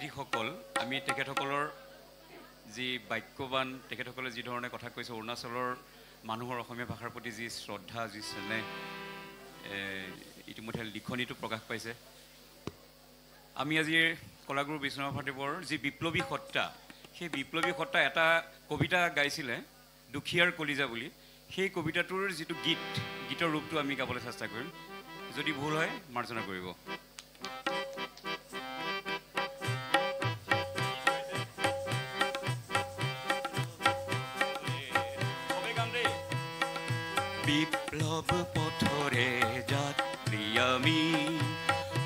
অতিথিসকল আমি তেখেতসকলৰ যি বাক্যবান তেখেতসকলে যি ধৰণে কথা কৈছে অৰুণাচলৰ মানুহৰ অসমীয়া ভাষাৰ প্ৰতি যি শ্ৰদ্ধা যি স্নেহ ইতিমধ্যে লিখনিটো প্ৰকাশ পাইছে আমি আজি কলাগুৰু বিষ্ণুৰাভ শইকীয়াদেৱৰ যি বিপ্লৱী সত্তা সেই বিপ্লৱী সত্তা এটা কবিতা গাইছিলে দুখীয়াৰ কলিজা বুলি সেই কবিতাটোৰ যিটো গীতৰ ৰূপটো আমি গাবলৈ চেষ্টা কৰিম যদি ভুল হয় মাৰ্জনা কৰিব বিপ্লৱ পথৰে যাত্ৰী আমি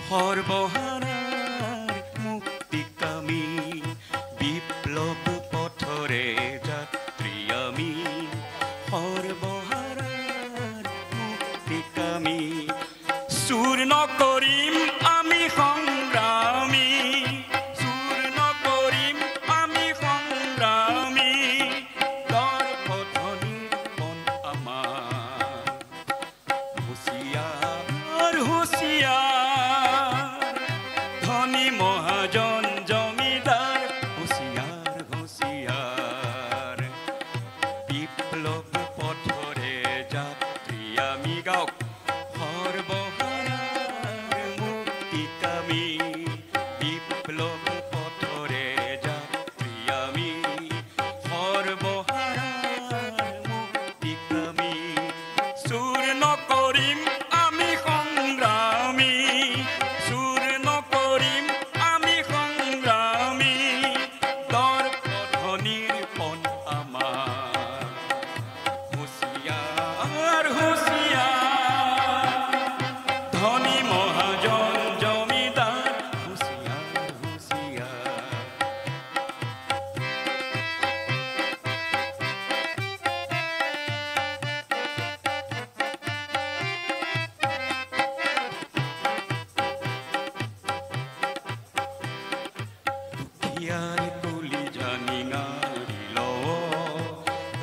সৰ্বহাৰাৰ মুক্তিকামী বিপ্লৱ পথৰে যাত্ৰী আমি সৰ্বহাৰাৰ মুক্তিকামী চুৰ নকৰিম আমি সংগ্ৰামী চুৰ নকৰিম আমি সংগ্ৰামী দৰ্পধনিৰ মন আমাৰ হুঁচিয়াৰ হুঁচিয়াৰ ধনী মহাজন জমিদাৰ হুঁচিয়াৰ হুঁচিয়াৰ বিপ্লৱ পথৰে যাত্ৰী আমি গাওক সৰ্বহাৰাৰ মুক্তিকামী বিপ্লৱ পথৰে যাত্ৰী আমি সৰ্বহাৰাৰ মুক্তিকামী চুৰ নকৰিম আমি সংগ্ৰামী চুৰ নকৰিম আমি সংগ্ৰামী দৰ্পধনিৰ পণ আমাৰ হুঁচিয়াৰ হুঁচিয়াৰ ধনী মহাজন জমিদাৰ হুঁচিয়াৰ হুঁচিয়াৰ দুখীয়াৰ কলিজা নিঙাৰি লৱ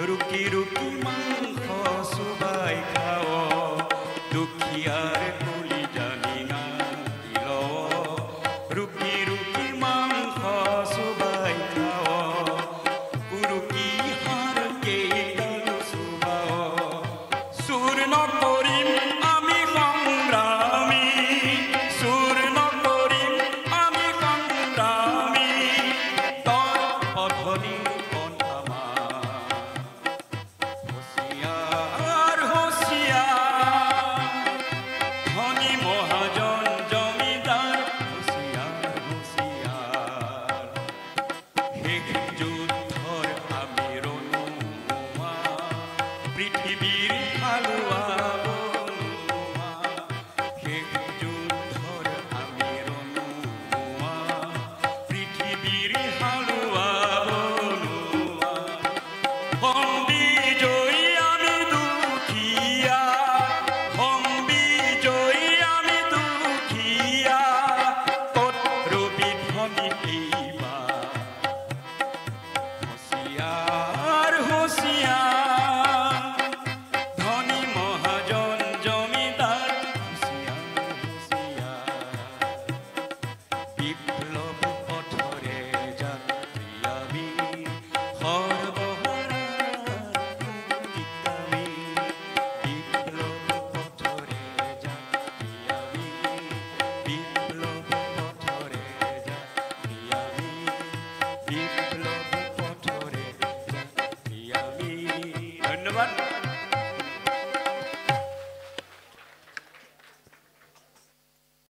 ৰুকি ৰুকি মাংস চুবাই খাৱ দুখীয়াৰ কলিজা নিঙাৰি লৱ ৰুকি ৰুকি মাংস চুবাই খাৱ কুৰুকি হাৰ কেইডাল চুবাৱ চুৰ নকৰিম আমি সংগ্ৰামী চুৰ নকৰিম আমি সংগ্ৰামী দৰ্পধনিৰ পণ আমাৰ হুঁচিয়াৰ হুঁচিয়াৰ ধনী মহাজন জমিদাৰ হুঁচিয়াৰ হুঁচিয়াৰ শেষ যুদ্ধৰ আমি ৰণুমা পৃথিৱীৰ হালোৱা বনোৱা শেষ যুদ্ধৰ আমি ৰণুমা পৃথিৱীৰ হালোৱা বনোৱা হম বিজয়ী আমি দুখীয়া হম বিজয়ী আমি দুখীয়া ক'ত ৰবি ধনী এইবাৰ হুঁচিয়াৰ হুঁচিয়াৰ ধনী মহাজন জমিদাৰ হুঁচিয়াৰ হুঁচিয়াৰ বিপ্লৱ পথৰে যাত্ৰী আমি সৰ্বহাৰাৰ মুক্তিকামী বিপ্লৱ পথৰে যাত্ৰী আমি বিপ্লৱ পথৰে যাত্ৰী আমি বিপ্লৱ পথৰে যাত্ৰী আমি ধন্যবাদ